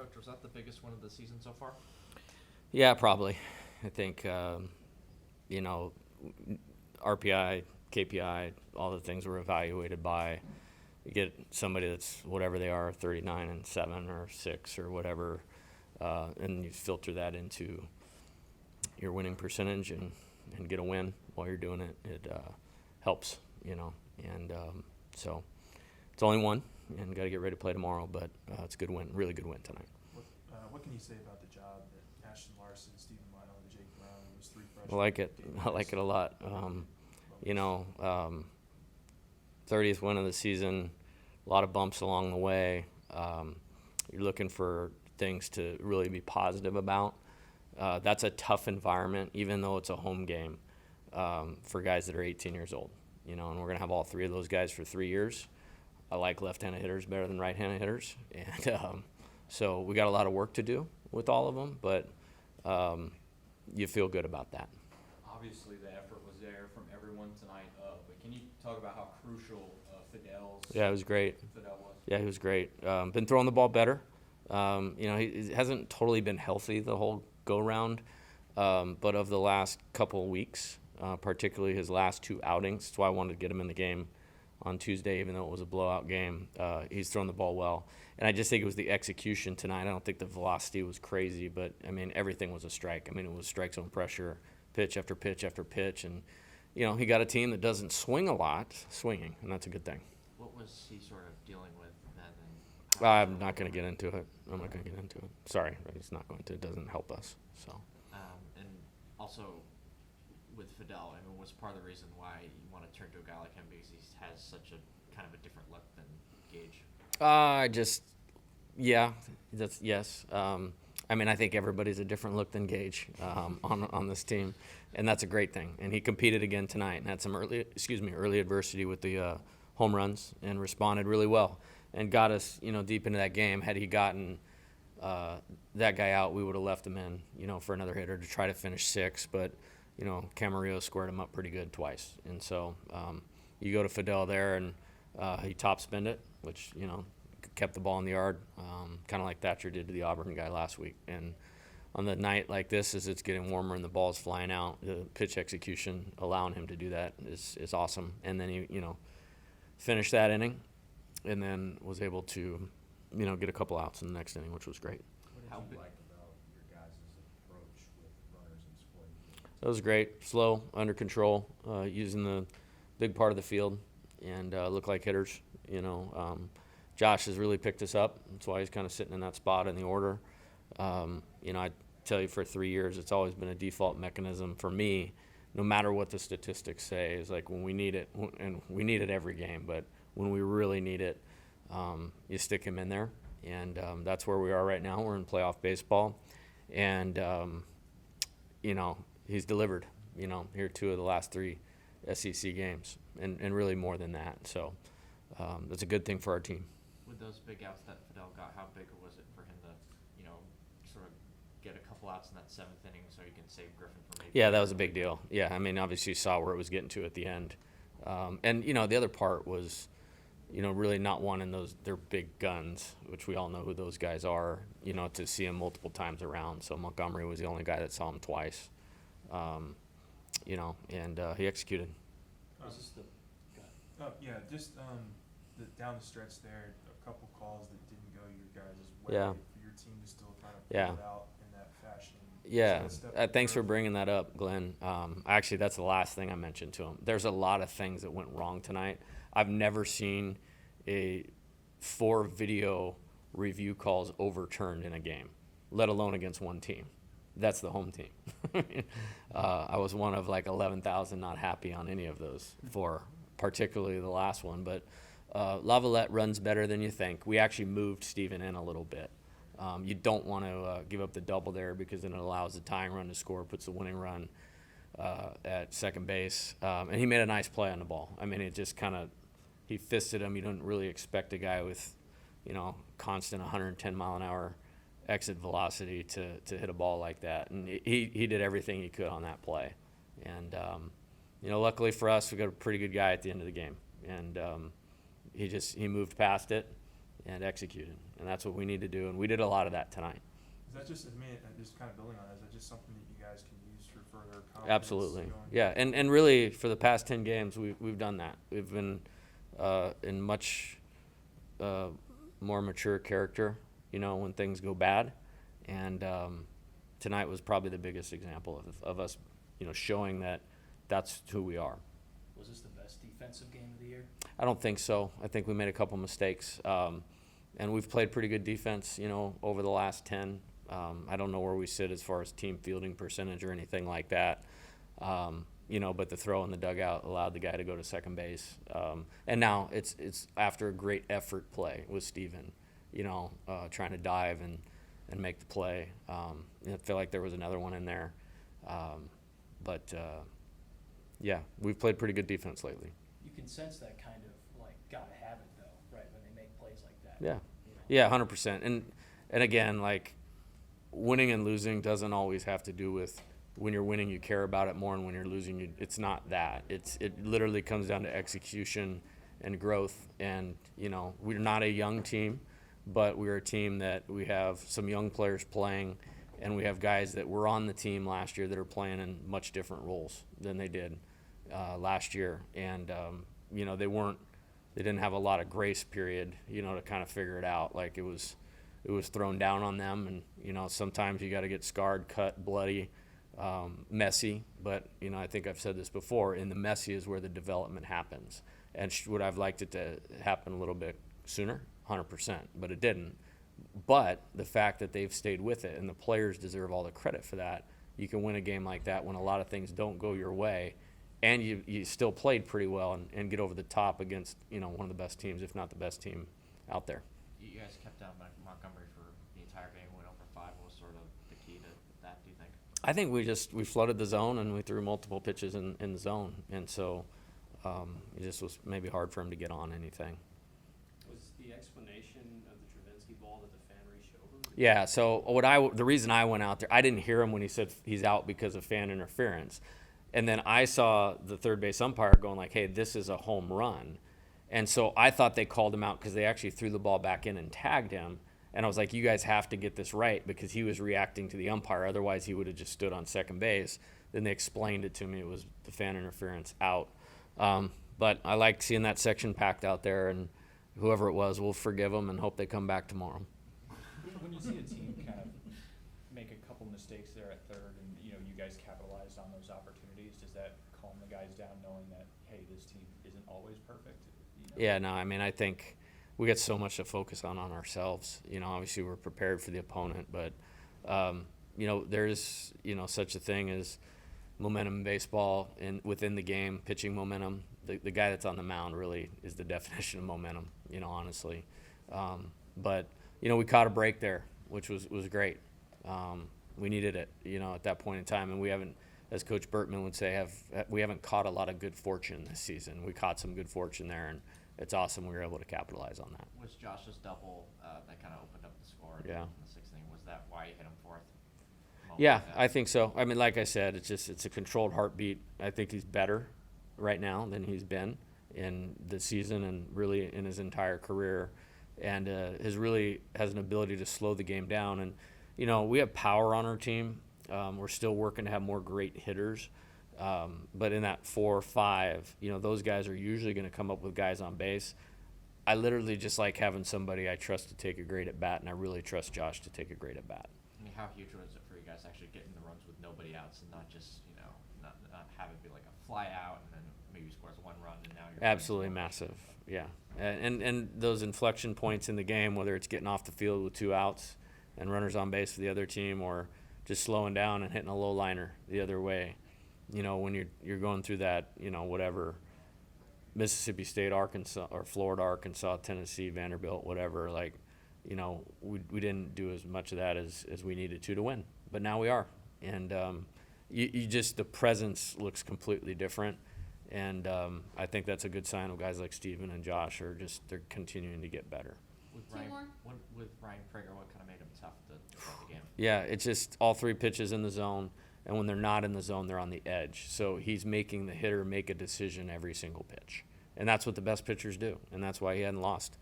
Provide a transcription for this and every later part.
Coach, was that the biggest win of the season so far? Yeah, probably. I think, you know, RPI, KPI, all the things were evaluated by. You get somebody that's whatever they are, 39 and 7 or 6 or whatever, and you filter that into your winning percentage and get a win while you're doing it. It helps, you know. And so it's only one, and got to get ready to play tomorrow. But it's a good win, really good win tonight. What can you say about the job that Ashton Larson, Stephen Lyle, and Jake Brown, those three freshmen? I like it. I like it a lot. You know, 30th win of the season, a lot of bumps along the way. You're looking for things to really be positive about. That's a tough environment, even though it's a home game, for guys that are 18 years old. You know, and we're going to have all three of those guys for 3 years. I like left-handed hitters better than right-handed hitters. And so we got a lot of work to do with all of them, but you feel good about that. Obviously, the effort was there from everyone tonight, but can you talk about how crucial Fidel's Yeah, it was great. Fidel was? Yeah, he was great. Been throwing the ball better. You know, he hasn't totally been healthy the whole go-round, but of the last couple of weeks, particularly his last 2 outings, that's why I wanted to get him in the game on Tuesday, even though it was a blowout game. He's thrown the ball well. And I just think it was the execution tonight. I don't think the velocity was crazy, but, I mean, everything was a strike. I mean, it was strike zone pressure, pitch after pitch after pitch. And, you know, he got a team that doesn't swing a lot, swinging, and that's a good thing. What was he sort of dealing with then? I'm not going to get into it. I'm not going to get into it. Sorry, it's not going to. It doesn't help us. So. And also with Fidel, I mean, was part of the reason why you want to turn to a guy like him because he has such a kind of a different look than Gage? Yes. I mean, I think everybody's a different look than Gage on this team, and that's a great thing. And he competed again tonight and had some early adversity with the home runs and responded really well and got us, you know, deep into that game. Had he gotten that guy out, we would have left him in, you know, for another hitter to try to finish 6. But, you know, Camarillo squared him up pretty good twice. And so you go to Fidel there, and he top-spinned it, which, you know, kept the ball in the yard, kind of like Thatcher did to the Auburn guy last week. And on the night like this, as it's getting warmer and the ball's flying out, the pitch execution allowing him to do that is awesome. And then he, you know, finished that inning and then was able to, you know, get a couple outs in the next inning, which was great. What did you like about your guys' approach with runners in scoring games? That was great. Slow, under control, using the big part of the field, and look like hitters. You know, Josh has really picked us up. That's why he's kind of sitting in that spot in the order. You know, I tell you, for 3 years, it's always been a default mechanism for me, no matter what the statistics say, is like when we need it, and we need it every game, but when we really need it, you stick him in there. And that's where we are right now. We're in playoff baseball. And, you know, he's delivered, you know, here 2 of the last 3 SEC games, and really more than that. So that's a good thing for our team. With those big outs that Fidel got, how big was it for him to, you know, sort of get a couple outs in that 7th inning so he can save Griffin from maybe? Yeah, that was a big deal. Yeah, I mean, obviously you saw where it was getting to at the end. And, you know, the other part was, you know, really not wanting their big guns, which we all know who those guys are, you know, to see him multiple times around. So Montgomery was the only guy that saw him twice, you know, and he executed. Was this the down the stretch there, a couple calls that didn't go your guys' way. Yeah. For your team to still kind of Yeah. pull it out in that fashion. Yeah, Is that a step thanks for further? bringing that up, Glenn. Actually, that's the last thing I mentioned to him. There's a lot of things that went wrong tonight. I've never seen 4 video review calls overturned in a game, let alone against one team. That's the home team. I was one of like 11,000 not happy on any of those 4, particularly the last one. But Lavalette runs better than you think. We actually moved Steven in a little bit. You don't want to give up the double there because then it allows the tying run to score, puts the winning run at second base. And he made a nice play on the ball. I mean, it just kind of, he fisted him. You don't really expect a guy with, you know, constant 110 mile an hour exit velocity to hit a ball like that. And he did everything he could on that play. And, you know, luckily for us, we got a pretty good guy at the end of the game. And he moved past it and executed. And that's what we need to do, and we did a lot of that tonight. Is that just, I mean, just kind of building on that, is that just something that you guys can use for further confidence? Absolutely. going- Yeah, and really for the past 10 games, we've done that. We've been in much more mature character, when things go bad. And tonight was probably the biggest example of us, showing that that's who we are. Was this the best defensive game of the year? I don't think so. I think we made a couple mistakes. And we've played pretty good defense, over the last 10. I don't know where we sit as far as team fielding percentage or anything like that. But the throw in the dugout allowed the guy to go to second base. And now it's after a great effort play with Steven, trying to dive and make the play. I feel like there was another one in there. Yeah, we've played pretty good defense lately. You can sense that kind of gotta have it though, right? When they make plays like that. Yeah. You know? Yeah, 100%. And again, winning and losing doesn't always have to do with when you're winning, you care about it more, and when you're losing, it's not that. It literally comes down to execution and growth. And, we're not a young team, but we're a team that we have some young players playing, and we have guys that were on the team last year that are playing in much different roles than they did last year. And, they didn't have a lot of grace period, to kind of figure it out. It was thrown down on them, and, sometimes you got to get scarred, cut, bloody, messy. But, I think I've said this before, in the messy is where the development happens. And would I've liked it to happen a little bit sooner? 100%, but it didn't. But the fact that they've stayed with it, and the players deserve all the credit for that. You can win a game like that when a lot of things don't go your way, and you still played pretty well and get over the top against, one of the best teams, if not the best team out there. You guys kept down Montgomery for the entire game, went over 5. What was sort of the key to that, do you think? I think we flooded the zone, and we threw multiple pitches in the zone, and so it just was maybe hard for him to get on anything. Was the explanation of the Travinsky ball that the fan reached over? Yeah, so the reason I went out there, I didn't hear him when he said he's out because of fan interference. And then I saw the third base umpire going hey, this is a home run. And so I thought they called him out because they actually threw the ball back in and tagged him. And I was like, you guys have to get this right, because he was reacting to the umpire. Otherwise, he would have just stood on second base. Then they explained it to me. It was the fan interference out. But I liked seeing that section packed out there, and whoever it was, we'll forgive them and hope they come back tomorrow. When you see a team kind of make a couple mistakes there at third, and you guys capitalized on those opportunities, does that calm the guys down, knowing that hey, this team isn't always perfect? Yeah, no, I think we get so much to focus on ourselves. Obviously we're prepared for the opponent, but there's such a thing as momentum in baseball and within the game, pitching momentum. The guy that's on the mound really is the definition of momentum, honestly. But we caught a break there, which was great. We needed it, at that point in time, and we haven't, as Coach Bertman would say, we haven't caught a lot of good fortune this season. We caught some good fortune there, and it's awesome we were able to capitalize on that. Was Josh's double that kind of opened up the score in Yeah. the 6th inning? Was that why you hit him fourth? Yeah, I think so. Like I said, it's a controlled heartbeat. I think he's better right now than he's been in the season and really in his entire career, and really has an ability to slow the game down. And we have power on our team. We're still working to have more great hitters, but in that 4 or 5, those guys are usually going to come up with guys on base. I literally just like having somebody I trust to take a great at bat, and I really trust Josh to take a great at bat. How huge was it for you guys actually getting the runs with nobody outs, and not just not have it be like a fly out and then maybe scores 1 run and now you're Absolutely massive, yeah. And those inflection points in the game, whether it's getting off the field with 2 outs and runners on base for the other team, or just slowing down and hitting a low liner the other way, when you're going through that, whatever, Mississippi State, Arkansas, or Florida, Arkansas, Tennessee, Vanderbilt, whatever, we didn't do as much of that as we needed to win, but now we are. And you just, the presence looks completely different, and I think that's a good sign of guys like Steven and Josh they're continuing to get better. With Ryan Prager, what kind of made him tough to start the game? Yeah, it's just all 3 pitches in the zone, and when they're not in the zone, they're on the edge. So he's making the hitter make a decision every single pitch, and that's what the best pitchers do, and that's why he hadn't lost,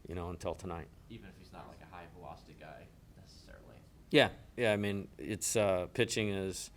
until tonight. Even if he's not like a high velocity guy necessarily. Yeah, I mean, it's pitching is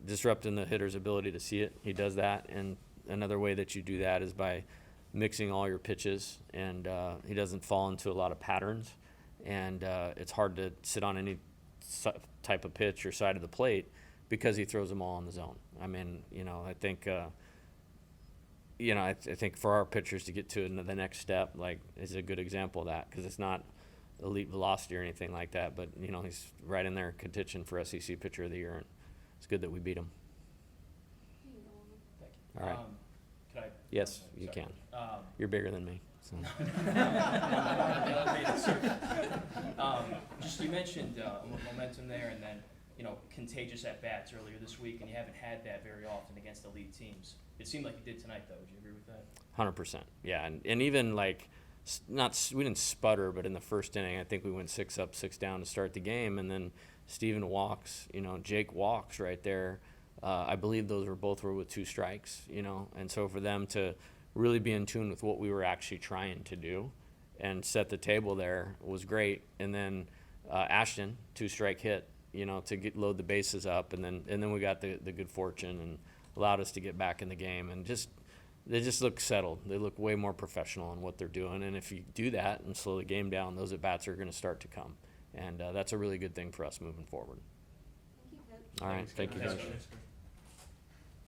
disrupting the hitter's ability to see it. He does that, and another way that you do that is by mixing all your pitches, and he doesn't fall into a lot of patterns, and it's hard to sit on any type of pitch or side of the plate because he throws them all in the zone. I mean, I think I think for our pitchers to get to the next step, like, is a good example of that, because it's not elite velocity or anything like that, but he's right in there contention for SEC Pitcher of the Year, and it's good that we beat him. Thank you. All right. Can I? Yes, you Sorry. can. You're bigger than me. So. Just you mentioned momentum there, and then contagious at bats earlier this week, and you haven't had that very often against elite teams. It seemed like you did tonight, though. Would you agree with that? 100%. Yeah, and even like we didn't sputter, but in the first inning, I think we went 6 up, 6 down to start the game, and then Steven walks. Jake walks right there. I believe those were both with 2 strikes. And so for them to really be in tune with what we were actually trying to do and set the table there was great. And then Ashton, 2-strike hit, to load the bases up, and then we got the good fortune and allowed us to get back in the game, and they just look settled. They look way more professional in what they're doing, and if you do that and slow the game down, those at bats are going to start to come, and that's a really good thing for us moving forward. Thank you, Coach. All right, thank you, Thanks, guys. Coach.